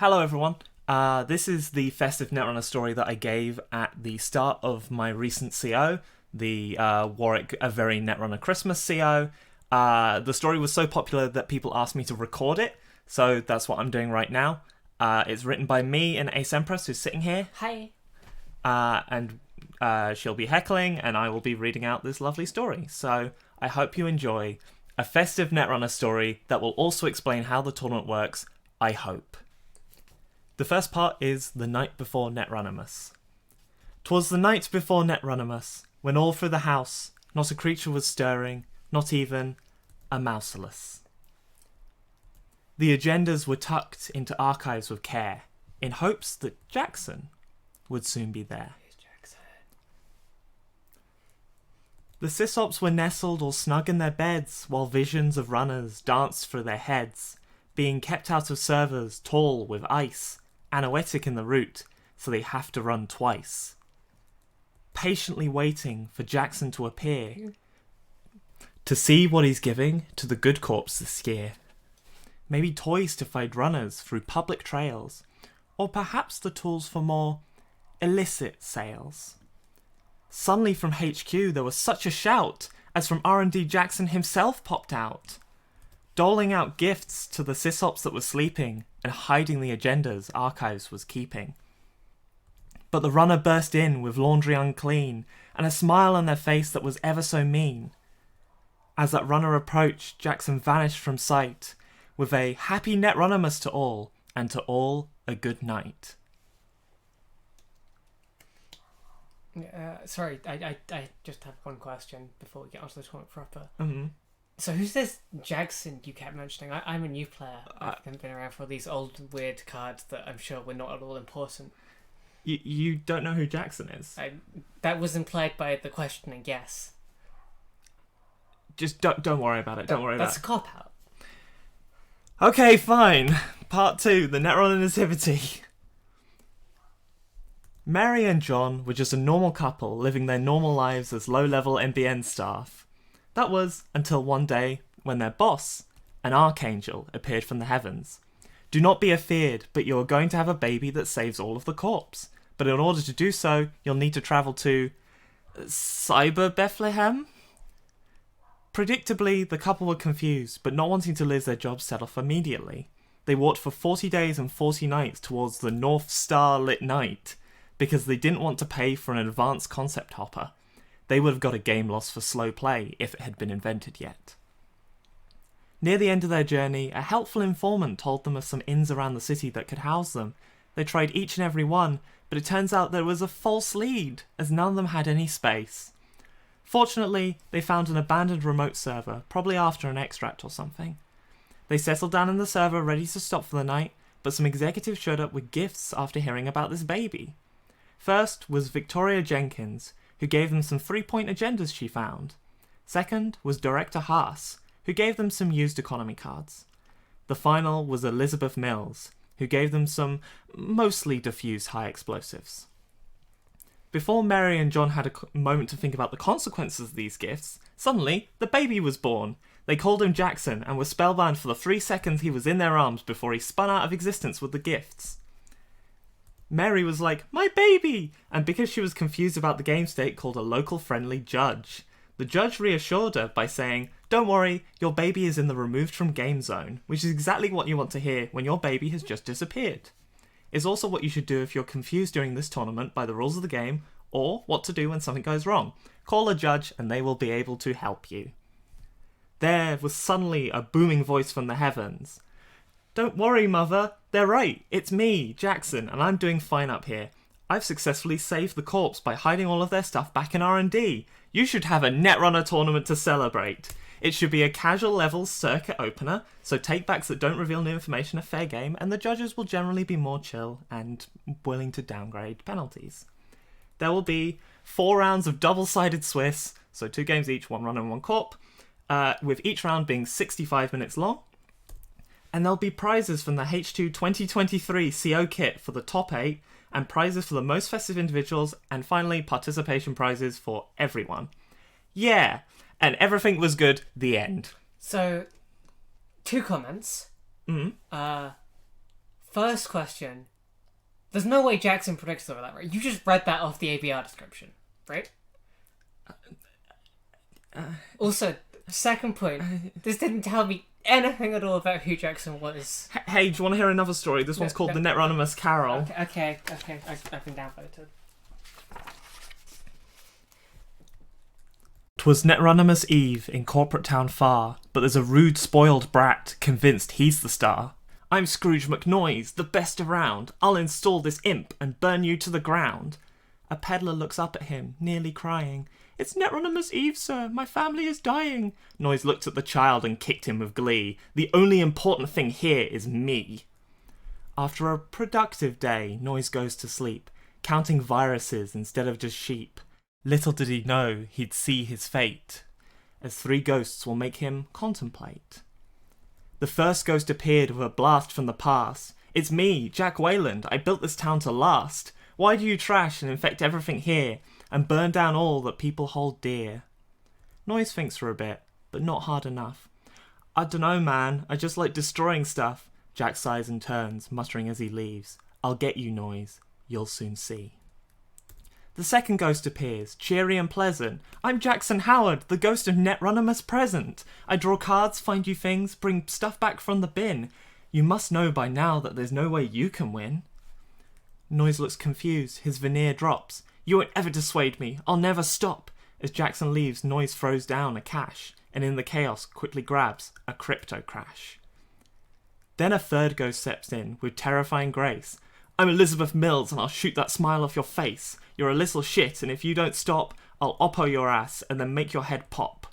Hello, everyone. This is the Festive Netrunner story that I gave at the start of my recent CO, the Warwick A Very Netrunner Christmas CO. The story was so popular that people asked me to record it, so that's what I'm doing right now. It's written by me and Ace Empress, who's sitting here. Hi. And she'll be heckling, and I will be reading out this lovely story. So I hope you enjoy a Festive Netrunner story that will also explain how the tournament works, I hope. The first part is the night before Netrunnermas. 'Twas the night before Netrunnermas, when all through the house not a creature was stirring, not even a mouseless. The agendas were tucked into archives with care, in hopes that Jackson would soon be there. The sysops were nestled all snug in their beds, while visions of runners danced through their heads, being kept out of servers tall with ice, anoetic in the route, so they have to run twice. Patiently waiting for Jackson to appear, to see what he's giving to the good corps this year. Maybe toys to find runners through public trails, or perhaps the tools for more illicit sales. Suddenly from HQ there was such a shout, as from R&D Jackson himself popped out, doling out gifts to the sysops that were sleeping, and hiding the agendas archives was keeping. But the runner burst in with laundry unclean, and a smile on their face that was ever so mean. As that runner approached, Jackson vanished from sight, with a happy Netrunnermas to all, and to all a good night. Sorry, I just have one question before we get onto the tournament proper. Mm-hmm. So who's this Jackson you kept mentioning? I'm a new player. I haven't been around for these old weird cards that I'm sure were not at all important. You don't know who Jackson is? That was implied by the question and guess. Just don't worry about it. Don't worry about it. That's a cop-out. Okay, fine. Part 2, the Netrunner Nativity. Mary and John were just a normal couple living their normal lives as low-level NBN staff. That was until one day when their boss, an archangel, appeared from the heavens. Do not be afeared, but you are going to have a baby that saves all of the corpse. But in order to do so, you'll need to travel to Cyber Bethlehem? Predictably, the couple were confused, but not wanting to lose their jobs set off immediately. They walked for 40 days and 40 nights towards the North Star lit night, because they didn't want to pay for an advanced concept hopper. They would have got a game loss for slow play if it had been invented yet. Near the end of their journey, a helpful informant told them of some inns around the city that could house them. They tried each and every one, but it turns out there was a false lead, as none of them had any space. Fortunately, they found an abandoned remote server, probably after an extract or something. They settled down in the server ready to stop for the night, but some executives showed up with gifts after hearing about this baby. First was Victoria Jenkins, who gave them some 3-point agendas she found. Second was Director Haas, who gave them some used economy cards. The final was Elizabeth Mills, who gave them some mostly diffused high explosives. Before Mary and John had a moment to think about the consequences of these gifts, suddenly the baby was born. They called him Jackson and were spellbound for the 3 seconds he was in their arms before he spun out of existence with the gifts. Mary was like, "My baby!" And because she was confused about the game state, called a local friendly judge. The judge reassured her by saying, "Don't worry, your baby is in the removed from game zone," which is exactly what you want to hear when your baby has just disappeared. It's also what you should do if you're confused during this tournament by the rules of the game, or what to do when something goes wrong. Call a judge and they will be able to help you. There was suddenly a booming voice from the heavens. "Don't worry, Mother. They're right. It's me, Jackson, and I'm doing fine up here. I've successfully saved the corpse by hiding all of their stuff back in R&D. You should have a Netrunner tournament to celebrate. It should be a casual level circuit opener, so takebacks that don't reveal new information are fair game, and the judges will generally be more chill and willing to downgrade penalties. There will be 4 rounds of double-sided Swiss, so 2 games each, 1 run and 1 corp, with each round being 65 minutes long. And there'll be prizes from the H2 2023 CO kit for the top 8, and prizes for the most festive individuals, and finally participation prizes for everyone. Yeah, and everything was good, the end. So, 2 comments. Mm-hmm. First question. There's no way Jackson predicted all of that, right? You just read that off the ABR description, right? Also, second point. This didn't tell me anything at all about who Jackson was. Hey, do you want to hear another story? This one's called The Netrunnermas Carol. Okay. I've been downvoted. 'Twas Netrunnermas Eve in corporate town far, but there's a rude spoiled brat convinced he's the star. I'm Scrooge McNoise, the best around. I'll install this imp and burn you to the ground. A peddler looks up at him, nearly crying. It's Netrunnermas Eve, sir. My family is dying. Noise looked at the child and kicked him with glee. The only important thing here is me. After a productive day, Noise goes to sleep, counting viruses instead of just sheep. Little did he know he'd see his fate, as 3 ghosts will make him contemplate. The first ghost appeared with a blast from the past. It's me, Jack Wayland. I built this town to last. Why do you trash and infect everything here, and burn down all that people hold dear? Noise thinks for a bit, but not hard enough. I dunno, man. I just like destroying stuff. Jack sighs and turns, muttering as he leaves. I'll get you, Noise. You'll soon see. The second ghost appears, cheery and pleasant. I'm Jackson Howard, the ghost of Netrunnermas present. I draw cards, find you things, bring stuff back from the bin. You must know by now that there's no way you can win. Noise looks confused, his veneer drops. You won't ever dissuade me, I'll never stop. As Jackson leaves, Noise throws down a cash, and in the chaos quickly grabs a crypto crash. Then a third ghost steps in, with terrifying grace. I'm Elizabeth Mills, and I'll shoot that smile off your face. You're a little shit, and if you don't stop, I'll oppo your ass and then make your head pop.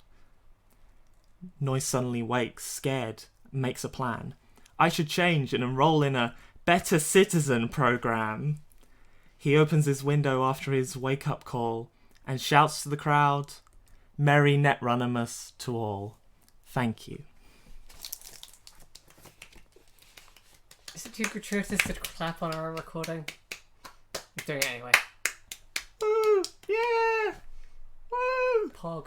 Noise suddenly wakes, scared, makes a plan. I should change and enroll in a Better Citizen program. He opens his window after his wake-up call and shouts to the crowd, Merry Netrunnermas to all. Thank you. Is it too gratuitous to clap on our recording? I'm doing it anyway. Woo! Yeah! Woo! Pog.